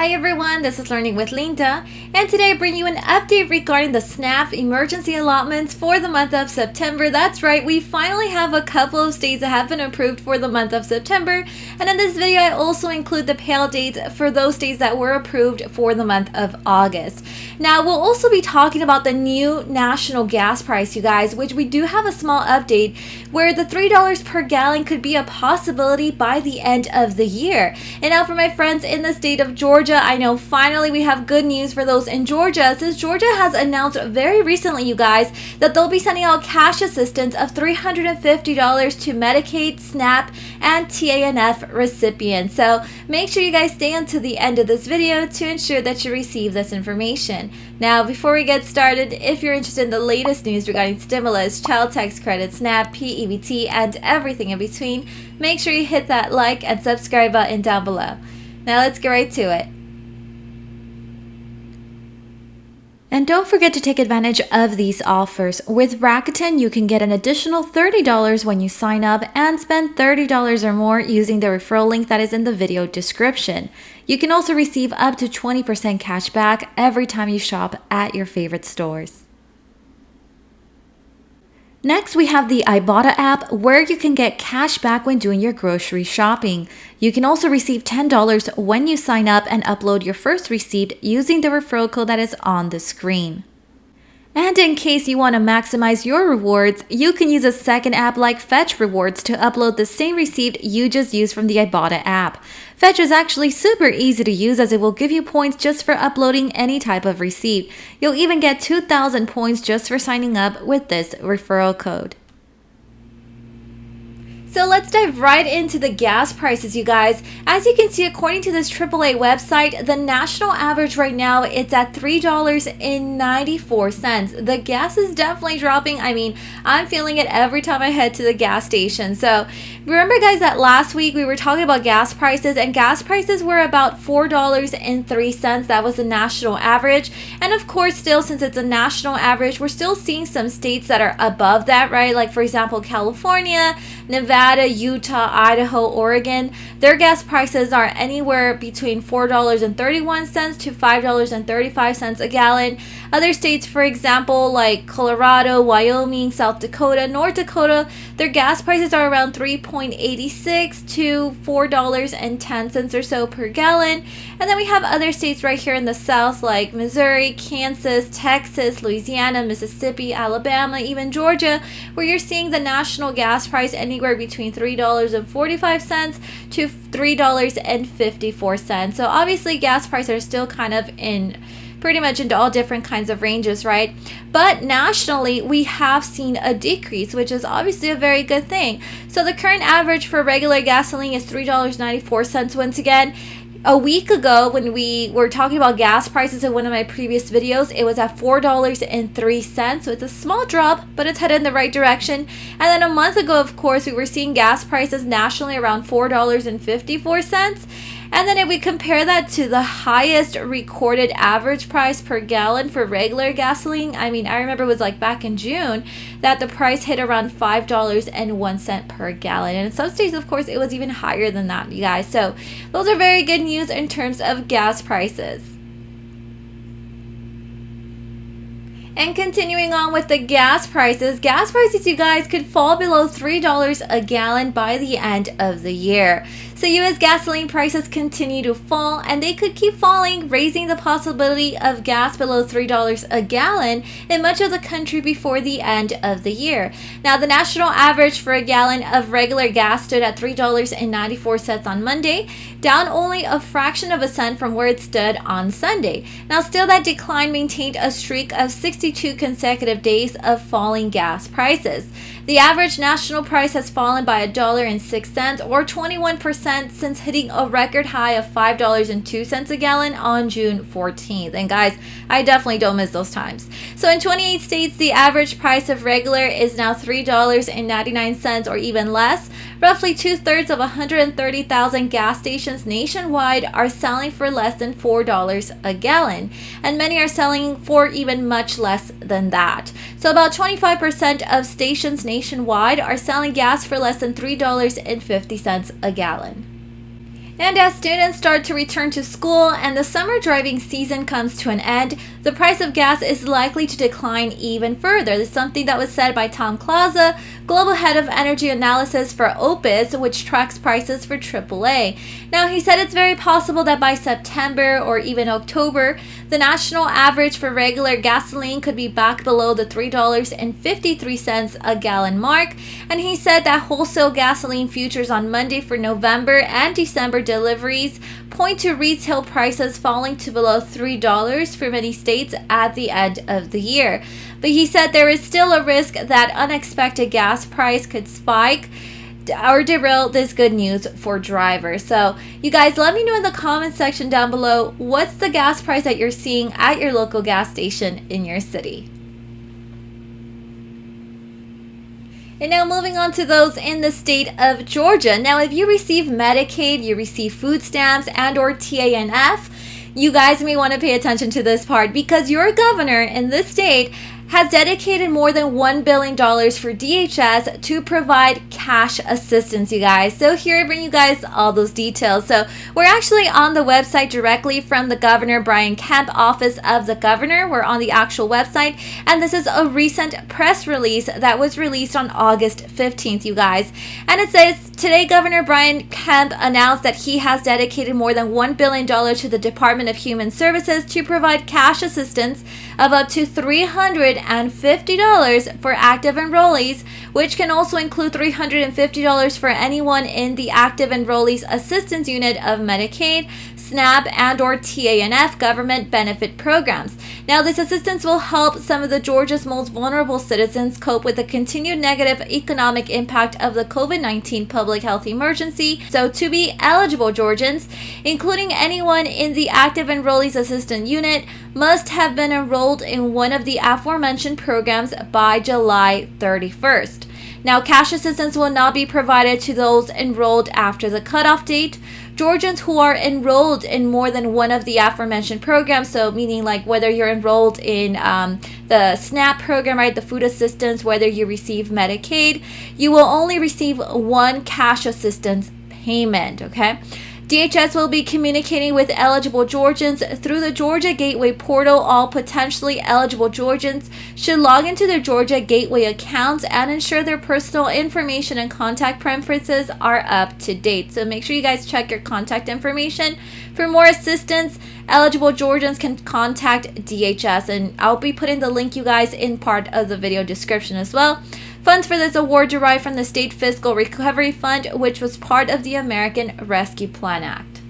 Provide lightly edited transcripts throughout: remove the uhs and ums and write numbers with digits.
Hi everyone, this is Learning with Linda, and today I bring you an update regarding the SNAP emergency allotments for the month of September. That's right, we finally have a couple of states that have been approved for the month of September, and in this video I also include the payout dates for those states that were approved for the month of August. Now we'll also be talking about the new national gas price, you guys, which we do have a small update where the $3 per gallon could be a possibility by the end of the year. And now for my friends in the state of Georgia, I know finally we have good news for those in Georgia, since Georgia has announced very recently, you guys, that they'll be sending out cash assistance of $350 to Medicaid, SNAP, and TANF recipients. So make sure you guys stay until the end of this video to ensure that you receive this information. Now, before we get started, if you're interested in the latest news regarding stimulus, child tax credit, SNAP, p-ebt, and everything in between, make sure you hit that like and subscribe button down below. Now let's get right to it. And don't forget to take advantage of these offers. With Rakuten, you can get an additional $30 when you sign up and spend $30 or more using the referral link that is in the video description. You can also receive up to 20% cash back every time you shop at your favorite stores. Next, we have the Ibotta app, where you can get cash back when doing your grocery shopping. You can also receive $10 when you sign up and upload your first receipt using the referral code that is on the screen. And in case you want to maximize your rewards, you can use a second app like Fetch Rewards to upload the same receipt you just used from the Ibotta app. Fetch is actually super easy to use, as it will give you points just for uploading any type of receipt. You'll even get 2,000 points just for signing up with this referral code. So let's dive right into the gas prices, you guys. As you can see, according to this AAA website, the national average right now, it's at $3.94. The gas is definitely dropping. I mean, I'm feeling it every time I head to the gas station. So remember, guys, that last week we were talking about gas prices, and gas prices were about $4.03. That was the national average. And of course, still, since it's a national average, we're still seeing some states that are above that, right? Like, for example, California, Nevada, Utah, Idaho, Oregon. Their gas prices are anywhere between $4.31 to $5.35 a gallon. Other states, for example, like Colorado, Wyoming, South Dakota, North Dakota, their gas prices are around $3.86 to $4.10 or so per gallon. And then we have other states right here in the South, like Missouri, Kansas, Texas, Louisiana, Mississippi, Alabama, even Georgia, where you're seeing the national gas price anywhere between $3.45 to $3.54. So obviously gas prices are still kind of pretty much into all different kinds of ranges, right? But nationally, we have seen a decrease, which is obviously a very good thing. So the current average for regular gasoline is $3.94 once again. A week ago, when we were talking about gas prices in one of my previous videos, it was at $4.03. So it's a small drop, but it's headed in the right direction. And then a month ago, of course, we were seeing gas prices nationally around $4.54. And then if we compare that to the highest recorded average price per gallon for regular gasoline, I mean, I remember it was like back in June that the price hit around $5.01 per gallon. And in some states, of course, it was even higher than that, you guys. So those are very good news in terms of gas prices. And continuing on with the gas prices, you guys, could fall below $3 a gallon by the end of the year. So U.S. gasoline prices continue to fall, and they could keep falling, raising the possibility of gas below $3 a gallon in much of the country before the end of the year. Now, the national average for a gallon of regular gas stood at $3.94 on Monday, down only a fraction of a cent from where it stood on Sunday. Now, still, that decline maintained a streak of 62 consecutive days of falling gas prices. The average national price has fallen by $1.06, or 21%, since hitting a record high of $5.02 a gallon on June 14th. And guys, I definitely don't miss those times. So in 28 states, the average price of regular is now $3.99 or even less. Roughly 2/3 of 130,000 gas stations nationwide are selling for less than $4 a gallon, and many are selling for even much less than that. So about 25% of stations nationwide are selling gas for less than $3.50 a gallon. And as students start to return to school and the summer driving season comes to an end, the price of gas is likely to decline even further. This is something that was said by Tom Clausa, Global Head of Energy Analysis for Opus, which tracks prices for AAA. Now, he said it's very possible that by September or even October, the national average for regular gasoline could be back below the $3.53 a gallon mark. And he said that wholesale gasoline futures on Monday for November and December deliveries point to retail prices falling to below $3 for many states at the end of the year. But he said there is still a risk that unexpected gas price could spike or derail this good news for drivers. So you guys, let me know in the comment section down below, what's the gas price that you're seeing at your local gas station in your city? And now moving on to those in the state of Georgia. Now, if you receive Medicaid, you receive food stamps and or TANF, you guys may want to pay attention to this part, because your governor in this state has dedicated more than $1 billion for DHS to provide cash assistance, you guys. So here I bring you guys all those details. So we're actually on the website directly from the Governor Brian Kemp office of the governor. We're on the actual website, and this is a recent press release that was released on August 15th, you guys. And it says, today Governor Brian Kemp announced that he has dedicated more than $1 billion to the Department of Human Services to provide cash assistance of up to $350 for active enrollees, which can also include $350 for anyone in the Active Enrollees Assistance Unit of Medicaid, SNAP, and or TANF government benefit programs. Now, this assistance will help some of the Georgia's most vulnerable citizens cope with the continued negative economic impact of the COVID-19 public health emergency. So to be eligible, Georgians, including anyone in the Active Enrollees Assistance Unit, must have been enrolled in one of the aforementioned programs by July 31st. Now, cash assistance will not be provided to those enrolled after the cutoff date. Georgians who are enrolled in more than one of the aforementioned programs, so meaning like whether you're enrolled in the SNAP program, right, the food assistance, whether you receive Medicaid, you will only receive one cash assistance payment, okay? DHS will be communicating with eligible Georgians through the Georgia Gateway portal. All potentially eligible Georgians should log into their Georgia Gateway accounts and ensure their personal information and contact preferences are up to date. So make sure you guys check your contact information. For more assistance, eligible Georgians can contact DHS, and I'll be putting the link, you guys, in part of the video description as well. Funds for this award derive from the State Fiscal Recovery Fund, which was part of the American Rescue Plan Act.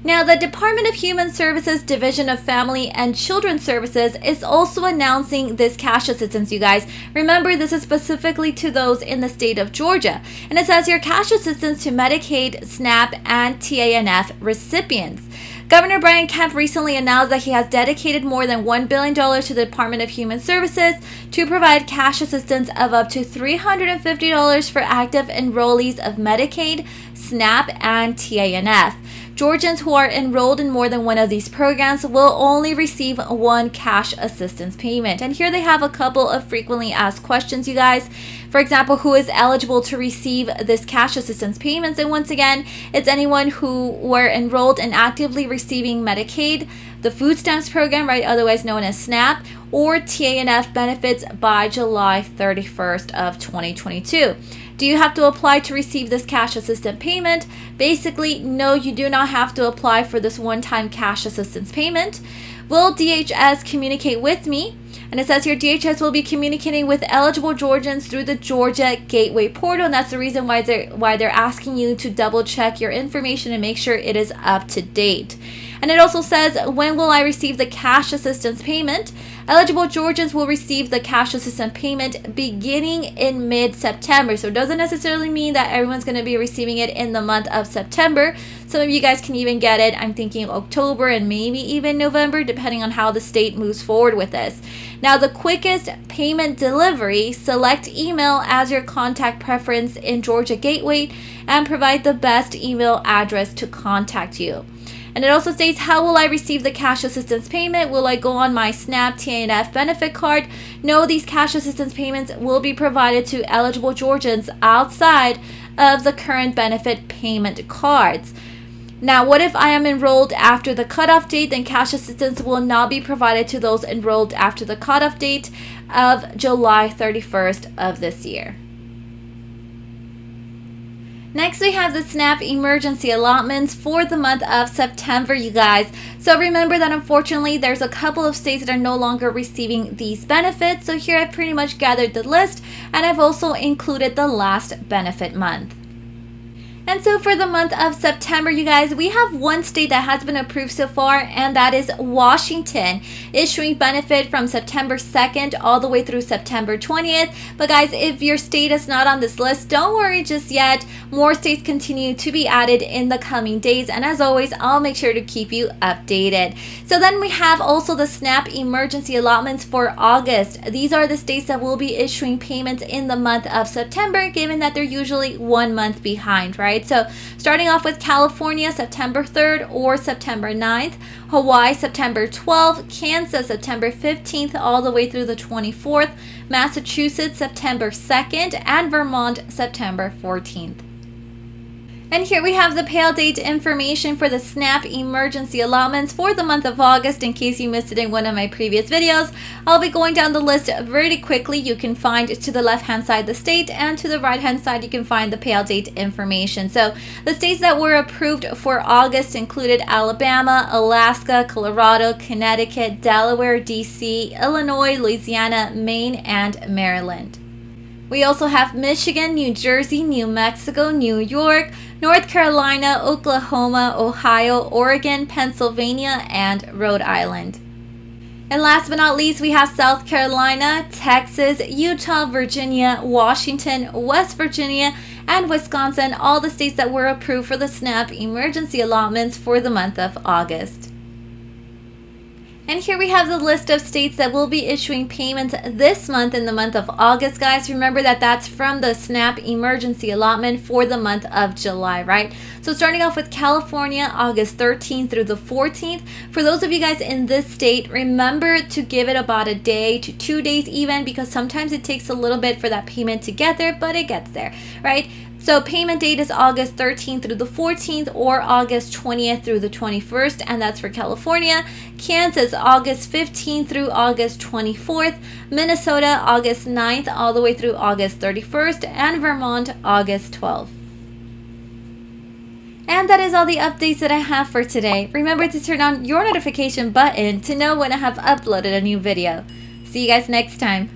Now, the Department of Human Services Division of Family and Children Services is also announcing this cash assistance, you guys. Remember, this is specifically to those in the state of Georgia. And it says your cash assistance to Medicaid, SNAP, and TANF recipients. Governor Brian Kemp recently announced that he has dedicated more than $1 billion to the Department of Human Services to provide cash assistance of up to $350 for active enrollees of Medicaid, SNAP, and TANF. Georgians who are enrolled in more than one of these programs will only receive one cash assistance payment. And here they have a couple of frequently asked questions, you guys. For example, who is eligible to receive this cash assistance payments? And once again, it's anyone who were enrolled and actively receiving Medicaid, the food stamps program, right, otherwise known as SNAP, or TANF benefits by July 31st of 2022. Do you have to apply to receive this cash assistance payment? Basically, no, you do not have to apply for this one-time cash assistance payment. Will DHS communicate with me? And it says here, DHS will be communicating with eligible Georgians through the Georgia Gateway portal. And that's the reason why they're asking you to double check your information and make sure it is up to date. And it also says, when will I receive the cash assistance payment? Eligible Georgians will receive the cash assistance payment beginning in mid-September. So it doesn't necessarily mean that everyone's going to be receiving it in the month of September. Some of you guys can even get it, I'm thinking October and maybe even November, depending on how the state moves forward with this. Now, the quickest payment delivery, select email as your contact preference in Georgia Gateway and provide the best email address to contact you. And it also states, how will I receive the cash assistance payment? Will I go on my SNAP TANF benefit card? No, these cash assistance payments will be provided to eligible Georgians outside of the current benefit payment cards. Now, what if I am enrolled after the cutoff date? Then cash assistance will not be provided to those enrolled after the cutoff date of July 31st of this year. Next, we have the SNAP emergency allotments for the month of September, you guys. So remember that unfortunately, there's a couple of states that are no longer receiving these benefits. So here I've pretty much gathered the list, and I've also included the last benefit month. And so for the month of September, you guys, we have one state that has been approved so far, and that is Washington, issuing benefit from September 2nd all the way through September 20th. But guys, if your state is not on this list, don't worry just yet. More states continue to be added in the coming days. And as always, I'll make sure to keep you updated. So then we have also the SNAP emergency allotments for August. These are the states that will be issuing payments in the month of September, given that they're usually 1 month behind, right? So starting off with California, September 3rd or September 9th, Hawaii, September 12th, Kansas, September 15th, all the way through the 24th, Massachusetts, September 2nd, and Vermont, September 14th. And here we have the payout date information for the SNAP emergency allotments for the month of August. In case you missed it in one of my previous videos, I'll be going down the list very quickly. You can find to the left hand side the state, and to the right hand side you can find the payout date information. So the states that were approved for August included Alabama, Alaska, Colorado, Connecticut, Delaware, DC, Illinois, Louisiana, Maine, and Maryland. We also have Michigan, New Jersey, New Mexico, New York, North Carolina, Oklahoma, Ohio, Oregon, Pennsylvania, and Rhode Island. And last but not least, we have South Carolina, Texas, Utah, Virginia, Washington, West Virginia, and Wisconsin, all the states that were approved for the SNAP emergency allotments for the month of August. And here we have the list of states that will be issuing payments this month in the month of August, guys. Remember that that's from the SNAP emergency allotment for the month of July, right? So starting off with California, August 13th through the 14th. For those of you guys in this state, remember to give it about a day to 2 days even, because sometimes it takes a little bit for that payment to get there, but it gets there, right? So payment date is August 13th through the 14th or August 20th through the 21st, and that's for California. Kansas, August 15th through August 24th. Minnesota, August 9th all the way through August 31st, and Vermont, August 12th. And that is all the updates that I have for today. Remember to turn on your notification button to know when I have uploaded a new video. See you guys next time.